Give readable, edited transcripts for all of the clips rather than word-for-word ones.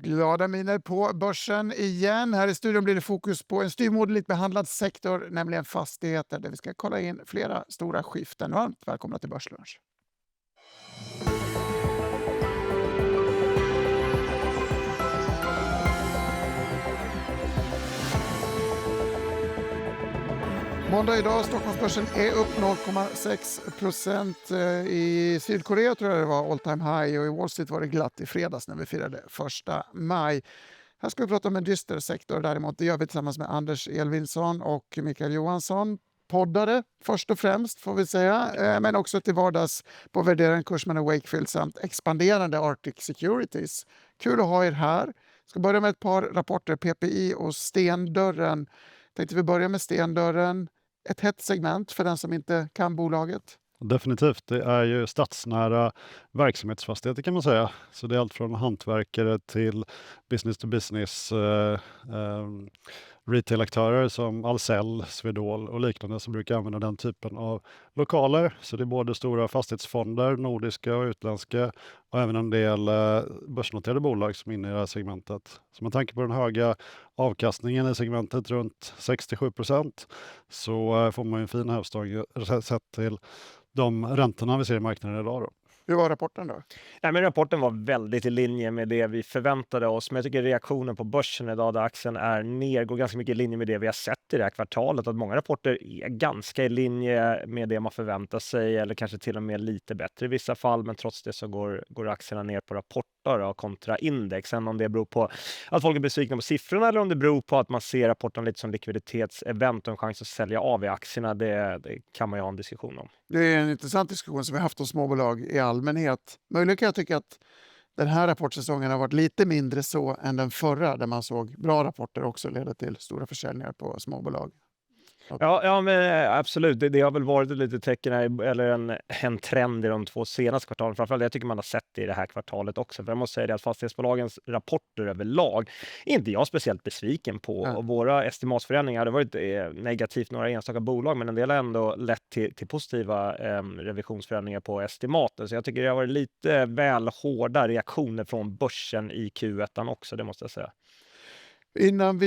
Glada miner på börsen igen. Här i studion blir det fokus på en styvmoderligt behandlad sektor, nämligen fastigheter, där vi ska kolla in flera stora skiften. Varmt välkomna till Börslunch. Måndag idag, Stockholmsbörsen är upp 0,6%. I Sydkorea tror jag det var all time high och i Wall Street var det glatt i fredags när vi firade 1 maj. Här ska vi prata om en dyster sektor däremot. Det gör vi tillsammans med Anders Elvinsson och Mikael Johansson. Poddare först och främst får vi säga, men också till vardags på värderaren Cushman & Wakefield samt expanderande Arctic Securities. Kul att ha er här. Ska börja med ett par rapporter, PPI och Stendörren. Tänkte vi börja med Stendörren. Ett hett segment för den som inte kan bolaget. Definitivt, det är ju stadsnära verksamhetsfastigheter kan man säga. Så det är allt från hantverkare till business to business retailaktörer som Ahlsell, Swedol och liknande som brukar använda den typen av lokaler. Så det är både stora fastighetsfonder, nordiska och utländska och även en del börsnoterade bolag som är inne i det här segmentet. Så med tanke på den höga avkastningen i segmentet runt 67% så får man ju en fin hävstång sett till de räntorna vi ser i marknaden idag då. Hur var rapporten då? Nej, men rapporten var väldigt i linje med det vi förväntade oss. Men jag tycker reaktionen på börsen idag där aktien är ner går ganska mycket i linje med det vi har sett i det här kvartalet. Att många rapporter är ganska i linje med det man förväntar sig eller kanske till och med lite bättre i vissa fall. Men trots det så går aktierna ner på rapporter kontra index. Sen om det beror på att folk är besvikna på siffrorna eller om det beror på att man ser rapporten lite som likviditetsevent och en chans att sälja av i aktierna, det kan man ju ha en diskussion om. Det är en intressant diskussion som vi har haft om småbolag i allmänhet. Möjligen kan jag tycka att den här rapportsäsongen har varit lite mindre så än den förra där man såg bra rapporter också leda till stora försäljningar på småbolag. Ja, men absolut. Det har väl varit ett litet tecken här, eller en trend i de 2 senaste kvartalen. Framförallt jag tycker man har sett det i det här kvartalet också. För jag måste säga det att fastighetsbolagens rapporter överlag är inte jag speciellt besviken på. Och våra estimatsförändringar hade varit negativt några enstaka bolag, men en del har ändå lett till positiva revisionsförändringar på estimaten. Så jag tycker det har varit lite väl hårda reaktioner från börsen i Q1 också, det måste jag säga. Innan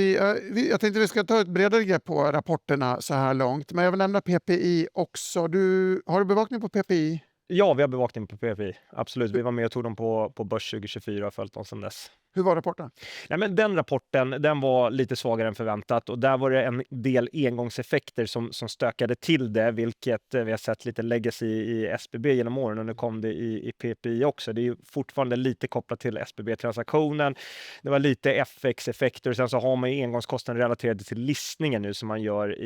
jag tänkte vi ska ta ett bredare grepp på rapporterna så här långt, men jag vill nämna PPI också. Har du bevakning på PPI? Ja, vi har bevakning på PPI. Absolut, vi var med och tog dem på börs 2024 och följt dem sedan dess. Hur var rapporten? Nej, men den rapporten den var lite svagare än förväntat och där var det en del engångseffekter som stökade till det, vilket vi har sett lite legacy i SBB genom åren och nu kom det i PPI också. Det är ju fortfarande lite kopplat till SBB-transaktionen. Det var lite FX-effekter och sen så har man ju engångskostnader relaterade till listningen nu som man gör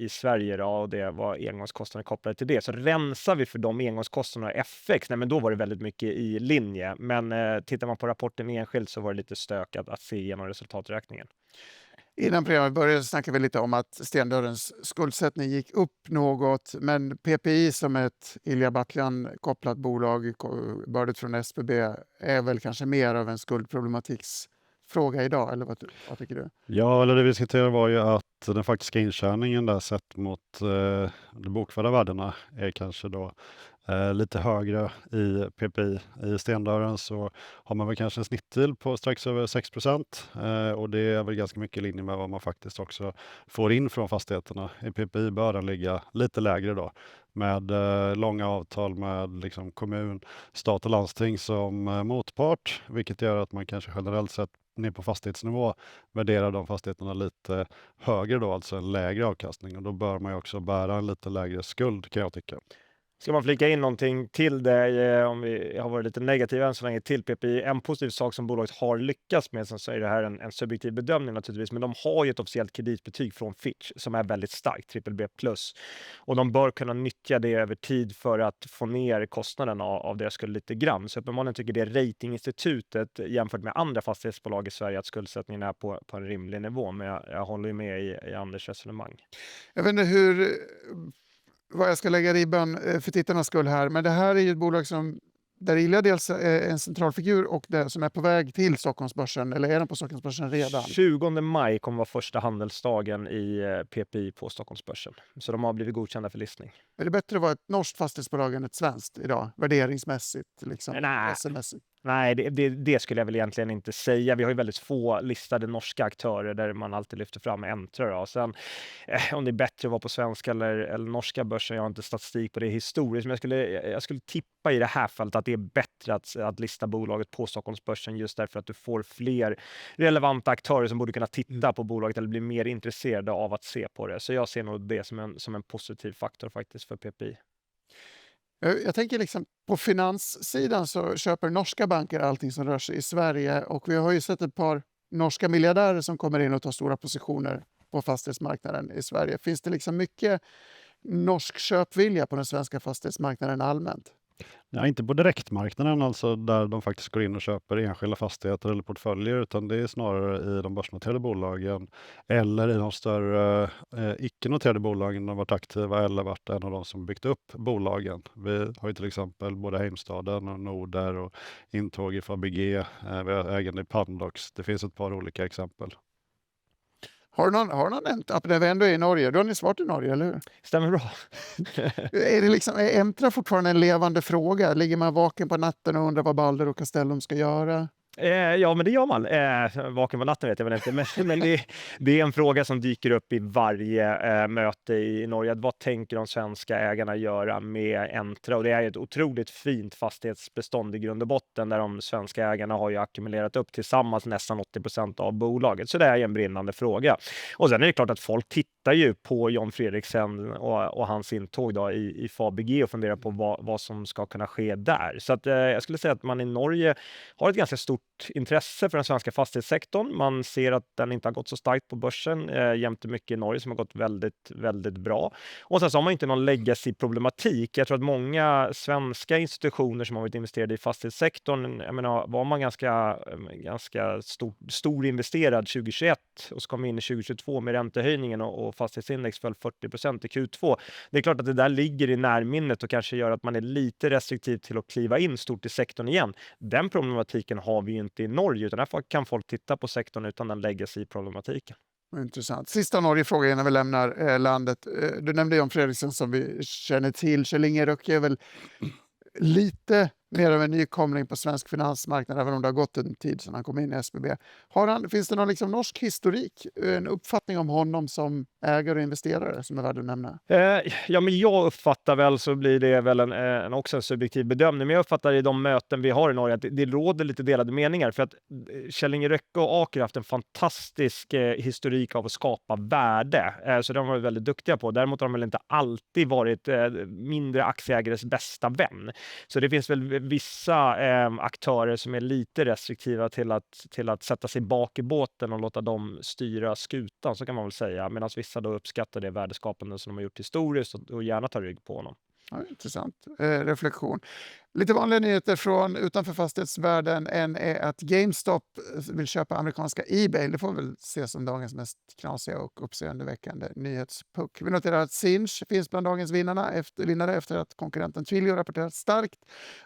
i Sverige då, och det var engångskostnader kopplade till det. Så rensar vi för de engångskostnaderna och FX, nej, men då var det väldigt mycket i linje. Men tittar man på rapporten enskilt så var det lite stökat att se genom resultaträkningen. Innan programmet började snackade vi lite om att Stendörrens skuldsättning gick upp något, men PPI som ett Ilija Batljan kopplat bolag, bördet från SBB, är väl kanske mer av en skuldproblematiksfråga idag, eller vad tycker du? Ja, eller det vi diskuterade var ju att den faktiska intjäningen där sett mot de bokförda värdena är kanske då lite högre i PPI. I Stendörren så har man väl kanske en snittyield på strax över 6% och det är väl ganska mycket i linje med vad man faktiskt också får in från fastigheterna. I PPI bör den ligga lite lägre då med långa avtal med liksom kommun, stat och landsting som motpart, vilket gör att man kanske generellt sett ner på fastighetsnivå värderar de fastigheterna lite högre då, alltså en lägre avkastning, och då bör man ju också bära en lite lägre skuld kan jag tycka. Ska man flika in någonting till det, om vi har varit lite negativa än så länge till PPI, en positiv sak som bolaget har lyckats med, så är det här en subjektiv bedömning naturligtvis, men de har ju ett officiellt kreditbetyg från Fitch som är väldigt starkt, BBB+, och de bör kunna nyttja det över tid för att få ner kostnaden av deras skuld lite grann. Så uppenbarligen tycker det ratinginstitutet jämfört med andra fastighetsbolag i Sverige att skuldsättningen är på en rimlig nivå, men jag håller ju med i Anders resonemang. Jag vet inte vad jag ska lägga ribban för tittarnas skull här, men det här är ju ett bolag som där Ilja dels är en central figur och det som är på väg till Stockholmsbörsen, eller är den på Stockholmsbörsen redan? 20 maj kommer vara första handelsdagen i PPI på Stockholmsbörsen. Så de har blivit godkända för listning. Är det bättre att vara ett norskt fastighetsbolag än ett svenskt idag? Värderingsmässigt, liksom, Nej. intressemässigt? Nej, det skulle jag väl egentligen inte säga. Vi har ju väldigt få listade norska aktörer där man alltid lyfter fram Entra. Då. Sen om det är bättre att vara på svenska eller norska börsen, jag har inte statistik på det historiskt, men jag skulle tippa i det här fallet att det är bättre att lista bolaget på Stockholmsbörsen just därför att du får fler relevanta aktörer som borde kunna titta på bolaget eller bli mer intresserade av att se på det. Så jag ser nog det som en positiv faktor faktiskt för PPI. Jag tänker liksom på finanssidan så köper norska banker allting som rör sig i Sverige och vi har ju sett ett par norska miljardärer som kommer in och tar stora positioner på fastighetsmarknaden i Sverige. Finns det liksom mycket norsk köpvilja på den svenska fastighetsmarknaden allmänt? Ja, inte på direktmarknaden, alltså där de faktiskt går in och köper enskilda fastigheter eller portföljer, utan det är snarare i de börsnoterade bolagen eller i de större icke-noterade bolagen de har varit aktiva eller varit en av de som byggt upp bolagen. Vi har ju till exempel både Heimstaden och Norder och intåg i Fabege, vi har ägande i Pandox. Det finns ett par olika exempel. Har du någon nämnt, när vi ändå är i Norge, då har ni svarat i Norge, eller hur? Stämmer bra. Är Entra fortfarande en levande fråga? Ligger man vaken på natten och undrar vad Balder och Castellum ska göra? Ja, men det gör man. Vaken på natten vet jag väl inte, men det är en fråga som dyker upp i varje möte i Norge. Vad tänker de svenska ägarna göra med Entra? Och det är ett otroligt fint fastighetsbestånd i grund och botten där de svenska ägarna har ju ackumulerat upp tillsammans nästan 80% av bolaget. Så det är en brinnande fråga. Och sen är det klart att folk tittar ju på John Fredriksen och hans intåg då i Fabege och funderar på vad som ska kunna ske där. Så att, jag skulle säga att man i Norge har ett ganska stort intresse för den svenska fastighetssektorn. Man ser att den inte har gått så starkt på börsen jämte mycket i Norge som har gått väldigt, väldigt bra. Och sen så har man inte någon legacy-problematik. Jag tror att många svenska institutioner som har varit investerade i fastighetssektorn, jag menar, var man ganska stor investerad 2021 och så kom in i 2022 med räntehöjningen och fastighetsindex föll 40% i Q2. Det är klart att det där ligger i närminnet och kanske gör att man är lite restriktiv till att kliva in stort i sektorn igen. Den problematiken har vi inte i Norge, utan därför kan folk titta på sektorn utan den legacy-problematiken. Intressant. Sista Norge-fråga innan vi lämnar landet. Du nämnde John Fredriksen som vi känner till. Kjell Inge Röcke är väl lite mer av en nykomling på svensk finansmarknad, även om det har gått en tid sedan han kom in i SBB. Finns det någon liksom norsk historik, en uppfattning om honom som ägare och investerare som är värd att nämna? Ja, men jag uppfattar väl, så blir det väl också en subjektiv bedömning, men jag uppfattar i de möten vi har i Norge att det råder lite delade meningar, för att Kjell Inge Röcke och Aker har haft en fantastisk historik av att skapa värde, så de har varit väldigt duktiga på. Däremot har de väl inte alltid varit mindre aktieägares bästa vän. Så det finns väl vissa aktörer som är lite restriktiva till att sätta sig bak i båten och låta dem styra skutan, så kan man väl säga. Medan vissa då uppskattar det värdeskapande som de har gjort historiskt och gärna tar rygg på honom. Ja, intressant reflektion. Lite vanliga nyheter från utanför fastighetsvärlden är att GameStop vill köpa amerikanska eBay. Det får väl ses som dagens mest knasiga och uppseendeväckande nyhetspuck. Vi noterar att Sinch finns bland dagens vinnare efter att konkurrenten Twilio rapporterat starkt.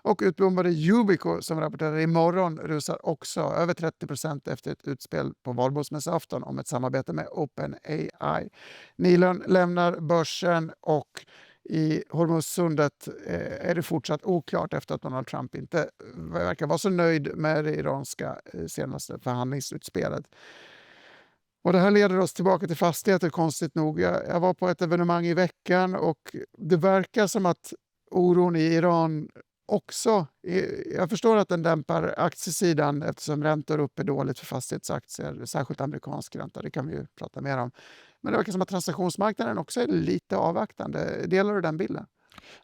Och utblommade Yubico som rapporterar imorgon rusar också över 30% efter ett utspel på valborgsmässoafton om ett samarbete med OpenAI. Nilön lämnar börsen och i Hormuzsundet är det fortsatt oklart efter att Donald Trump inte verkar vara så nöjd med det iranska senaste förhandlingsutspelet. Och det här leder oss tillbaka till fastigheter, konstigt nog. Jag var på ett evenemang i veckan och det verkar som att oron i Iran också, jag förstår att den dämpar aktiesidan eftersom räntor upp är dåligt för fastighetsaktier, särskilt amerikansk ränta, det kan vi ju prata mer om. Men det verkar som att transaktionsmarknaden också är lite avvaktande. Delar du den bilden?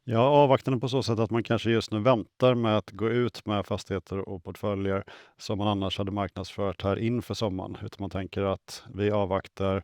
Ja, avvaktande på så sätt att man kanske just nu väntar med att gå ut med fastigheter och portföljer som man annars hade marknadsfört här inför sommaren. Utan man tänker att vi avvaktar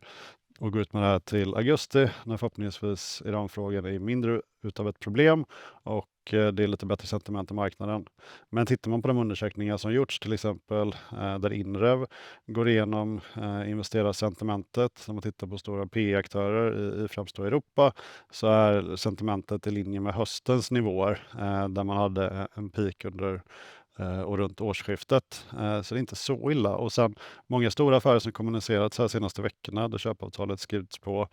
och gå ut med det här till augusti när förhoppningsvis Iranfrågan är mindre utav ett problem och det är lite bättre sentiment i marknaden. Men tittar man på de undersökningar som gjorts, till exempel där Inrev går igenom investerarsentimentet, när man tittar på stora PE-aktörer i främst då Europa, så är sentimentet i linje med höstens nivåer där man hade en peak under och runt årsskiftet. Så det är inte så illa. Och sen många stora affärer som kommunicerats här senaste veckorna där köpavtalet skrivits på,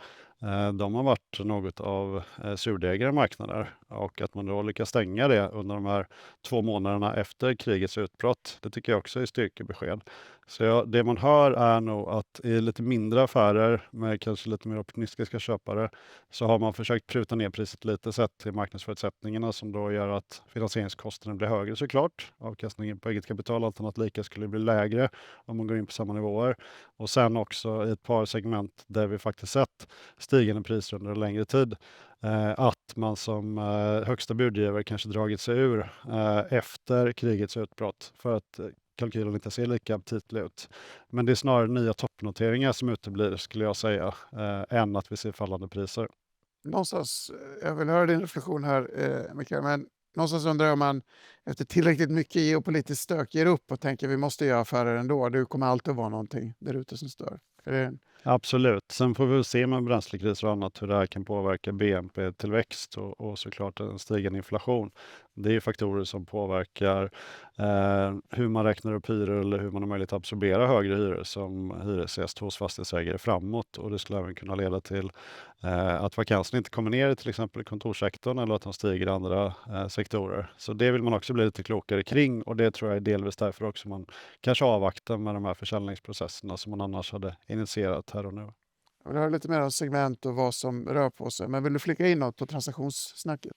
de har varit något av surdegare marknader och att man då lyckas stänga det under de här 2 månaderna efter krigets utbrott, det tycker jag också är styrkebesked. Så det man hör är nog att i lite mindre affärer med kanske lite mer optimistiska köpare så har man försökt pruta ner priset lite sett till marknadsförutsättningarna som då gör att finansieringskostnaden blir högre såklart. Avkastningen på eget kapital annat lika skulle bli lägre om man går in på samma nivåer. Och sen också i ett par segment där vi faktiskt sett stigande priser under en längre tid. Att man som högsta budgivare kanske dragit sig ur efter krigets utbrott för att kalkylen inte ser lika aptitlig ut. Men det är snarare nya toppnoteringar som uteblir skulle jag säga än att vi ser fallande priser. Någonstans, jag vill höra din reflektion här, Mikael, men någonstans undrar jag om man efter tillräckligt mycket geopolitiskt stök ger upp och tänker vi måste göra affärer ändå. Det kommer alltid vara någonting där ute som stör. Är det... Absolut. Sen får vi väl se med bränslekriser och annat hur det här kan påverka BNP-tillväxt och såklart en stigande inflation. Det är ju faktorer som påverkar hur man räknar upp hyror eller hur man har möjlighet att absorbera högre hyror som hyresgäst hos fastighetsägare framåt. Och det skulle även kunna leda till att vakansen inte kommer ner i till exempel kontorssektorn eller att de stiger i andra sektorer. Så det vill man också bli lite klokare kring och det tror jag är delvis därför också man kanske avvaktar med de här försäljningsprocesserna som man annars hade initierat här och nu. Jag vill höra lite mer om segment och vad som rör på sig. Men vill du flika in något på transaktionssnacket?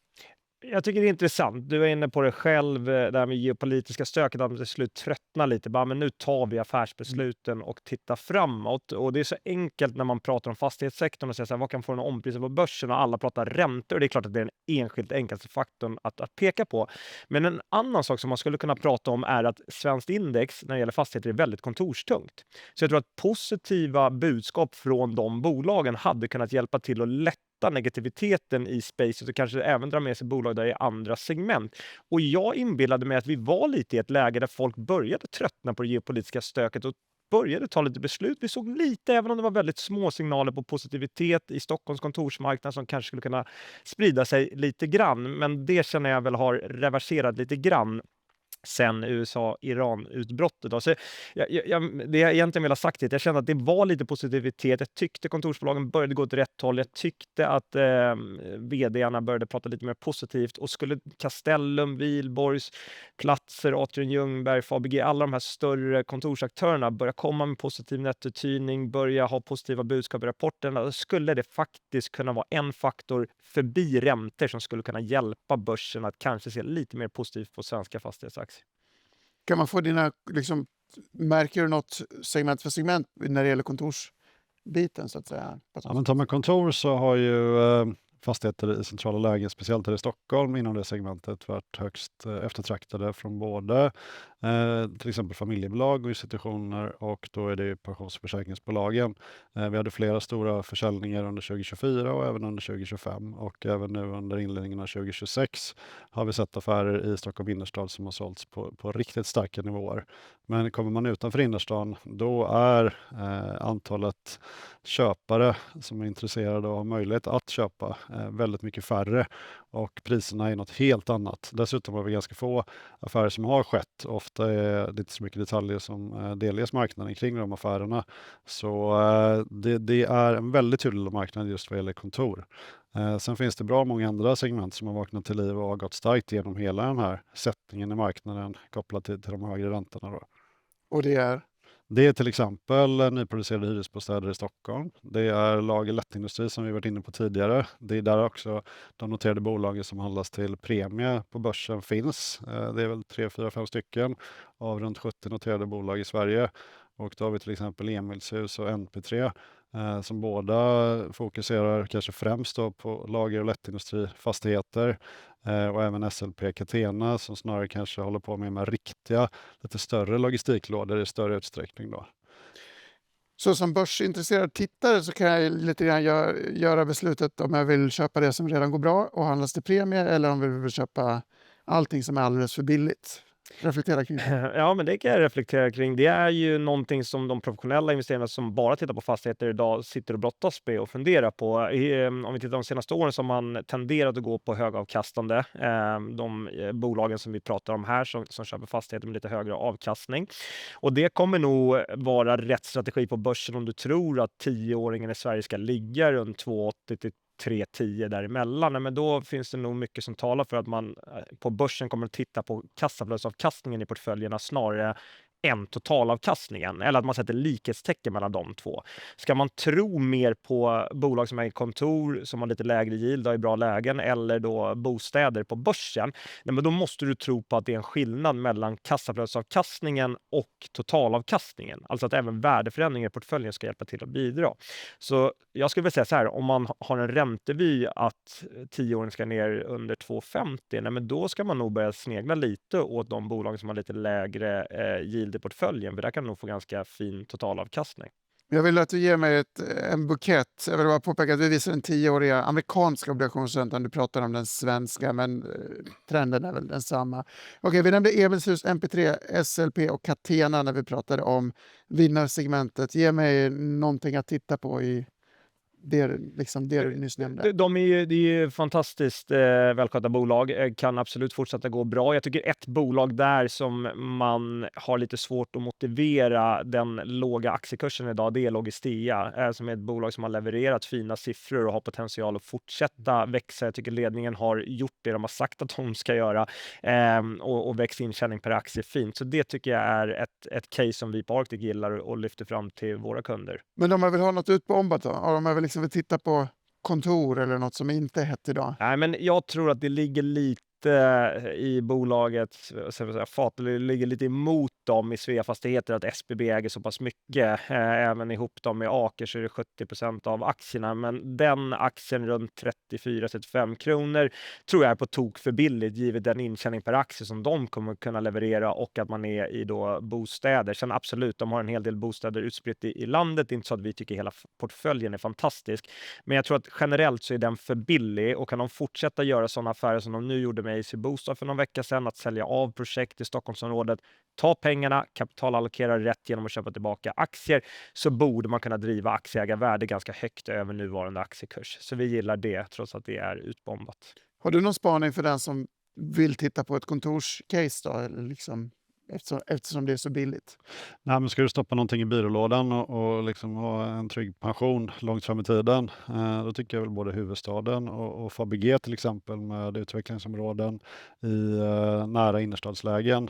Jag tycker det är intressant. Du är inne på det själv, det här med geopolitiska stöket, att man till slut tröttnar lite. Bara, men nu tar vi affärsbesluten och tittar framåt. Och det är så enkelt när man pratar om fastighetssektorn och säger så här, vad kan få en omprisning på börsen? Och alla pratar räntor. Det är klart att det är den enskilt enklaste faktorn att peka på. Men en annan sak som man skulle kunna prata om är att svenskt index när det gäller fastigheter är väldigt kontorstungt. Så jag tror att positiva budskap från de bolagen hade kunnat hjälpa till att lätta negativiteten i spacet och kanske även dra med sig bolag där i andra segment. Och jag inbillade mig att vi var lite i ett läge där folk började tröttna på det geopolitiska stöket och började ta lite beslut. Vi såg lite, även om det var väldigt små signaler på positivitet i Stockholms kontorsmarknad som kanske skulle kunna sprida sig lite grann. Men det känner jag väl har reverserat lite grann sen USA-Iran-utbrottet. Så det jag egentligen vill ha sagt är att jag kände att det var lite positivitet. Jag tyckte kontorsbolagen började gå åt rätt håll. Jag tyckte att vd-arna började prata lite mer positivt och skulle Castellum, Wihlborgs, Platzer, Atrium Ljungberg, Fabege, alla de här större kontorsaktörerna börja komma med positiv nettouthyrning, börja ha positiva budskap i rapporterna, då skulle det faktiskt kunna vara en faktor förbi räntor som skulle kunna hjälpa börsen att kanske se lite mer positivt på svenska fastighetsaktier. Kan man få dina, märker du något segment för segment när det gäller kontorsbiten så att säga? Ja, men tar man kontor så har ju fastigheter i centrala lägen, speciellt här i Stockholm inom det segmentet varit högst eftertraktade från både till exempel familjebolag och institutioner och då är det ju pensionsförsäkringsbolagen. Vi hade flera stora försäljningar under 2024 och även under 2025 och även nu under inledningen av 2026 har vi sett affärer i Stockholm innerstad som har sålts på riktigt starka nivåer. Men kommer man utanför innerstan då är antalet köpare som är intresserade och har möjlighet att köpa väldigt mycket färre och priserna är något helt annat. Dessutom har vi ganska få affärer som har skett. Ofta är det inte så mycket detaljer som delges marknaden kring de affärerna. Så det är en väldigt tydlig marknad just vad gäller kontor. Sen finns det bra många andra segment som har vaknat till liv och har gått starkt genom hela den här sättningen i marknaden kopplat till de högre räntorna. Då. Och det är? Det är till exempel nyproducerade hyresbostäder i Stockholm. Det är lager lättindustri som vi varit inne på tidigare. Det är där också de noterade bolagen som handlas till premie på börsen finns. Det är väl 3, 4, 5 stycken av runt 70 noterade bolag i Sverige. Och då har vi till exempel Emilshus och NP3 som båda fokuserar kanske främst då på lager- och lättindustrifastigheter och även SLP Catena som snarare kanske håller på med riktiga, lite större logistiklådor i större utsträckning då. Så som börsintresserad tittare så kan jag lite grann göra beslutet om jag vill köpa det som redan går bra och handlas till premie eller om vi vill köpa allting som är alldeles för billigt. Reflektera kring det. Ja, men det kan jag reflektera kring. Det är ju någonting som de professionella investerarna som bara tittar på fastigheter idag sitter och brottas med och funderar på. Om vi tittar de senaste åren så har man tenderat att gå på högavkastande. De bolagen som vi pratar om här som köper fastigheter med lite högre avkastning. Och det kommer nog vara rätt strategi på börsen om du tror att 10-åringen i Sverige ska ligga runt 2,80 till 3,10 däremellan. Nej, men då finns det nog mycket som talar för att man på börsen kommer att titta på kassaflödesavkastningen i portföljerna snarare än totalavkastningen, eller att man sätter likhetstecken mellan de två. Ska man tro mer på bolag som är i kontor, som har lite lägre yield i bra lägen, eller då bostäder på börsen, nej, men då måste du tro på att det är en skillnad mellan kassaflödesavkastningen och totalavkastningen. Alltså att även värdeförändringar i portföljen ska hjälpa till att bidra. Så jag skulle vilja säga så här, om man har en räntevy att 10-åringen ska ner under 2,50, nej, men då ska man nog börja snegla lite åt de bolag som har lite lägre yield i portföljen, för där kan du nog få ganska fin totalavkastning. Jag vill att du ger mig en bukett. Jag vill bara påpeka att vi visar den 10-åriga amerikanska obligationsräntan. Du pratar om den svenska, men trenden är väl densamma. Okej, vi nämnde Ebenshus, MP3, SLP och Catena när vi pratade om vinnarsegmentet. Ge mig någonting att titta på i det du nyss nämnde. Det är ju fantastiskt välskötta bolag, kan absolut fortsätta gå bra. Jag tycker ett bolag där som man har lite svårt att motivera den låga aktiekursen idag, det är Logistea, som är ett bolag som har levererat fina siffror och har potential att fortsätta växa. Jag tycker ledningen har gjort det de har sagt att de ska göra och växt intjäning per aktie fint. Så det tycker jag är ett case som vi på Arctic gillar och lyfter fram till våra kunder. Men om man vill ha något utbombat då? Om man vill titta på kontor eller något som inte är hett idag? Nej, men jag tror att det ligger lite i bolaget, det ligger lite emot dem i Svea Fastigheter att SBB äger så pass mycket. Även ihop dem med Aker så är det 70% av aktierna, men den aktien runt 34-35 kronor tror jag är på tok för billigt givet den intjäning per aktie som de kommer kunna leverera och att man är i då bostäder. Sen absolut, de har en hel del bostäder utspritt i landet. Det är inte så att vi tycker hela portföljen är fantastisk, men jag tror att generellt så är den för billig, och kan de fortsätta göra sådana affärer som de nu gjorde med AC Bostad för någon vecka sedan, att sälja av projekt i Stockholmsområdet, ta pengarna, kapitalallokera rätt genom att köpa tillbaka aktier, så borde man kunna driva aktieägarvärde ganska högt över nuvarande aktiekurs. Så vi gillar det trots att det är utbombat. Har du någon spaning för den som vill titta på ett kontorscase då, eller eftersom det är så billigt? Nej, men ska du stoppa någonting i byrålådan och liksom ha en trygg pension långt fram i tiden, då tycker jag väl både huvudstaden och Fabege till exempel med utvecklingsområden i nära innerstadslägen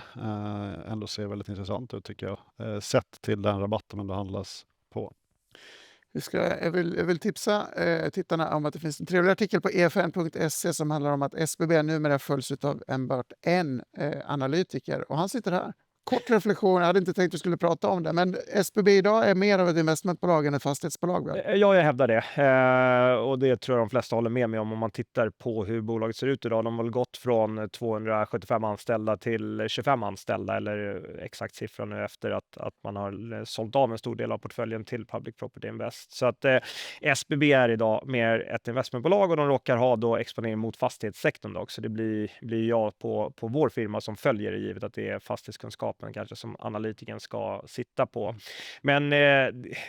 ändå ser väldigt intressant ut tycker jag, sett till den rabatten man då handlas på. Jag vill tipsa tittarna om att det finns en trevlig artikel på efn.se som handlar om att SBB numera följs av enbart en analytiker, och han sitter här. Kort reflektion, jag hade inte tänkt att vi skulle prata om det, men SBB idag är mer av ett investmentbolag än ett fastighetsbolag, väl? Ja, jag hävdar det. Och det tror jag de flesta håller med mig om man tittar på hur bolaget ser ut idag. De har väl gått från 275 anställda till 25 anställda, eller exakt siffran nu efter att man har sålt av en stor del av portföljen till Public Property Invest. Så att SBB är idag mer ett investmentbolag, och de råkar ha då exponering mot fastighetssektorn då också. Det blir jag på vår firma som följer det, givet att det är fastighetskunskap kanske som analytiken ska sitta på. Men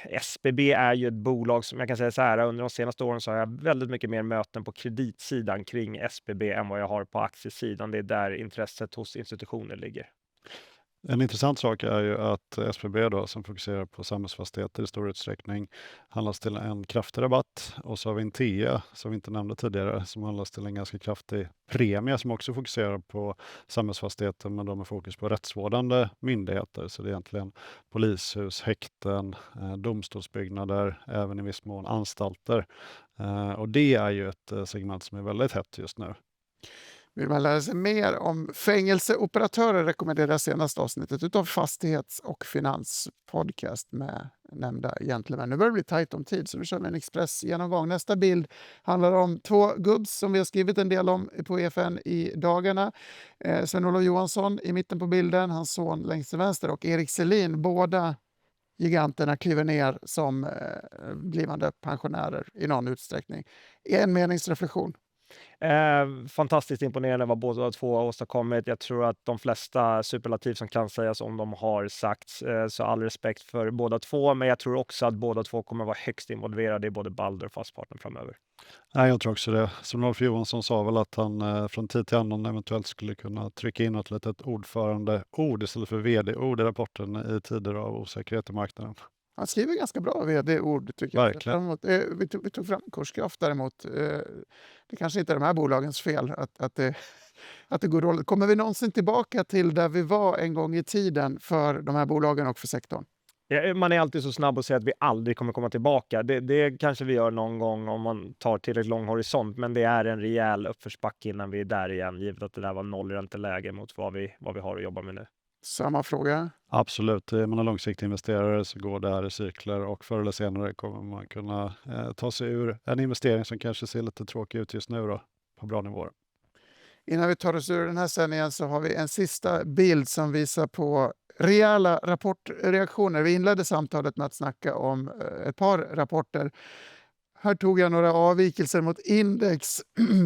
SBB är ju ett bolag som jag kan säga så här, under de senaste åren så har jag väldigt mycket mer möten på kreditsidan kring SBB än vad jag har på aktiesidan. Det är där intresset hos institutioner ligger. En intressant sak är ju att SBB då, som fokuserar på samhällsfastigheter i stor utsträckning, handlas till en kraftig rabatt. Och så har vi en TEA, som vi inte nämnde tidigare, som handlas till en ganska kraftig premie som också fokuserar på samhällsfastigheter, men de med fokus på rättsvårdande myndigheter. Så det är egentligen polishus, häkten, domstolsbyggnader, även i viss mån anstalter. Och det är ju ett segment som är väldigt hett just nu. Vill man lära sig mer om fängelseoperatörer rekommenderar jag senaste avsnittet utav Fastighets- och finanspodcast med nämnda gentlemän. Nu börjar det bli tajt om tid, så nu kör vi en express-genomgång. Nästa bild handlar om två gubbs som vi har skrivit en del om på EFN i dagarna. Sven-Olof Johansson i mitten på bilden, hans son längst till vänster, och Erik Selin, båda giganterna kliver ner som blivande pensionärer i någon utsträckning. En meningsreflektion. Fantastiskt imponerande vad båda två har åstadkommit. Jag tror att de flesta superlativ som kan sägas om dem har sagts. Så all respekt för båda två, men jag tror också att båda två kommer vara högst involverade i både Balder och Fastpartner framöver. Nej, jag tror också det. Som Rolf Johansson sa väl att han från tid till annan eventuellt skulle kunna trycka in ett litet ordförandeord istället för vd-ord i rapporten i tider av osäkerhet i marknaden. Han skriver ganska bra vd-ord tycker jag. Verkligen. Vi tog fram kurskraft däremot. Det kanske inte är de här bolagens fel att det går dåligt. Kommer vi någonsin tillbaka till där vi var en gång i tiden för de här bolagen och för sektorn? Ja, man är alltid så snabb att säga att vi aldrig kommer komma tillbaka. Det kanske vi gör någon gång om man tar tillräckligt lång horisont, men det är en rejäl uppförsbacke innan vi är där igen, givet att det där var nollränteläge mot vad vi har att jobba med nu. Samma fråga. Absolut, är man en långsiktig investerare så går det här i cykler och förr eller senare kommer man kunna ta sig ur en investering som kanske ser lite tråkig ut just nu då, på bra nivåer. Innan vi tar oss ur den här sändningen så har vi en sista bild som visar på rejäla rapportreaktioner. Vi inledde samtalet med att snacka om ett par rapporter. Här tog jag några avvikelser mot index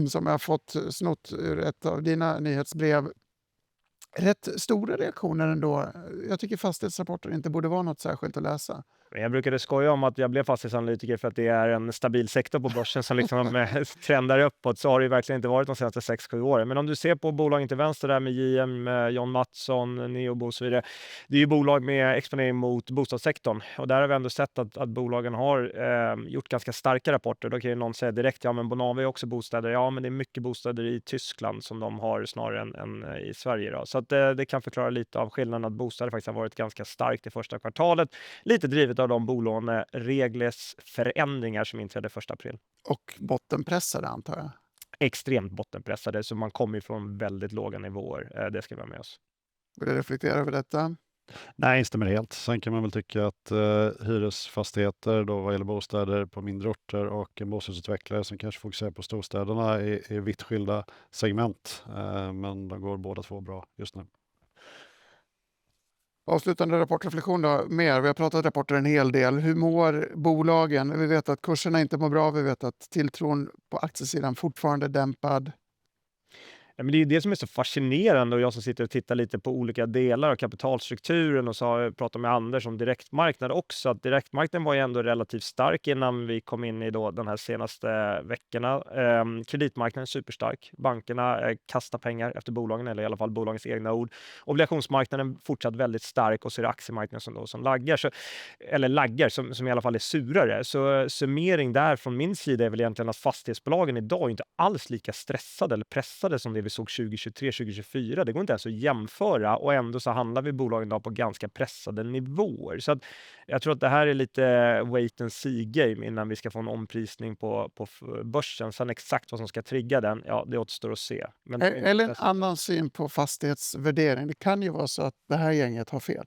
som jag har fått snott ur ett av dina nyhetsbrev. Rätt stora reaktioner ändå. Jag tycker fastighetsrapporter inte borde vara något särskilt att läsa. Jag brukade skoja om att jag blev fastighetsanalytiker för att det är en stabil sektor på börsen som liksom trendar uppåt. Så har det verkligen inte varit de senaste 6-7 åren. Men om du ser på bolagen till vänster där med JM, John Mattsson, Neobo och så vidare. Det är ju bolag med exponering mot bostadssektorn. Och där har vi ändå sett att bolagen har gjort ganska starka rapporter. Då kan ju någon säga direkt, ja men Bonava är också bostäder. Ja men det är mycket bostäder i Tyskland som de har snarare än i Sverige. Då. Så att det kan förklara lite av skillnaden att bostäder faktiskt har varit ganska starkt i första kvartalet. Lite drivet av de bolånereglers förändringar som inträdde 1 april. Och bottenpressade antar jag. Extremt bottenpressade, så man kommer från väldigt låga nivåer. Det ska vi ha med oss. Vill du reflektera över detta? Nej, jag instämmer helt. Sen kan man väl tycka att hyresfastigheter då vad gäller bostäder på mindre orter och en bostadsutvecklare som kanske fokuserar på storstäderna är vitt skilda segment. Men de går båda två bra just nu. Avslutande rapportreflektion då, mer. Vi har pratat rapporter en hel del. Hur mår bolagen? Vi vet att kurserna inte mår bra. Vi vet att tilltron på aktiesidan fortfarande är dämpad. Ja, men det är det som är så fascinerande, och jag som sitter och tittar lite på olika delar av kapitalstrukturen, och så har jag pratat med Anders om direktmarknad också, att direktmarknaden var ju ändå relativt stark innan vi kom in i då den här senaste veckorna. Kreditmarknaden är superstark. Bankerna kastar pengar efter bolagen, eller i alla fall bolagens egna ord. Obligationsmarknaden fortsatt väldigt stark, och så är det aktiemarknaden som laggar, som i alla fall är surare. Så summering där från min sida är väl egentligen att fastighetsbolagen idag är inte alls lika stressade eller pressade som det vi såg 2023-2024. Det går inte ens att jämföra, och ändå så handlar vi bolagen idag på ganska pressade nivåer. Så att jag tror att det här är lite wait and see game innan vi ska få en omprisning på börsen. Sen exakt vad som ska trigga den, ja det återstår att se. Men eller en annan syn på fastighetsvärdering. Det kan ju vara så att det här gänget har fel.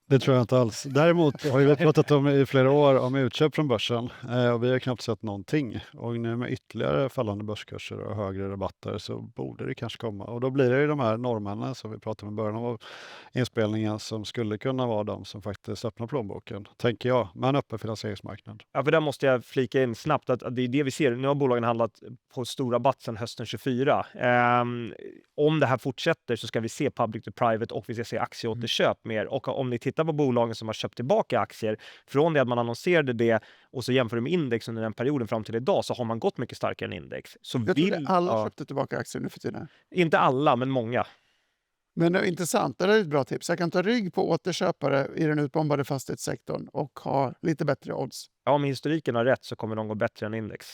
Det tror jag inte alls. Däremot har vi pratat om i flera år om utköp från börsen och vi har knappt sett någonting. Och nu med ytterligare fallande börskurser och högre rabatter så borde det kanske komma. Och då blir det ju de här norrmännen som vi pratade om i början av inspelningen som skulle kunna vara de som faktiskt öppnar plånboken, tänker jag, med en öppen finansieringsmarknad. Ja, för där måste jag flika in snabbt att det är det vi ser. Nu har bolagen handlat på stor rabatt sedan hösten 24. Om det här fortsätter så ska vi se public to private och vi ska se aktieåterköp mer. Och om ni tittar på bolagen som har köpt tillbaka aktier från det att man annonserade det och så jämför med index under den perioden fram till idag, så har man gått mycket starkare än index. Så jag trodde alla köpte tillbaka aktier nu för tiden. Inte alla, men många. Men det är intressant, det är ett bra tips. Jag kan ta rygg på återköpare i den utbombade fastighetssektorn och ha lite bättre odds. Ja, om historiken har rätt så kommer de gå bättre än index.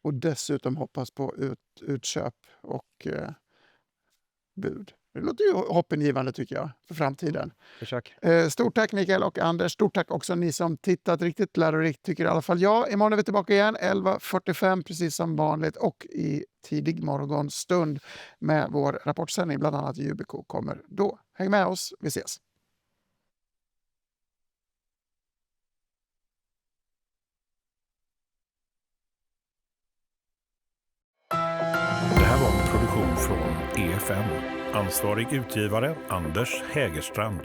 Och dessutom hoppas på utköp och bud. Det låter ju hoppingivande tycker jag för framtiden. Försök. Stort tack Mikael och Anders. Stort tack också ni som tittat. Riktigt lärorikt tycker i alla fall jag. Imorgon är vi tillbaka igen 11:45 precis som vanligt och i tidig morgonstund med vår rapportsändning. Bland annat UBK kommer då. Häng med oss. Vi ses. Det här var en produktion från EFN. Ansvarig utgivare Anders Hägerstrand.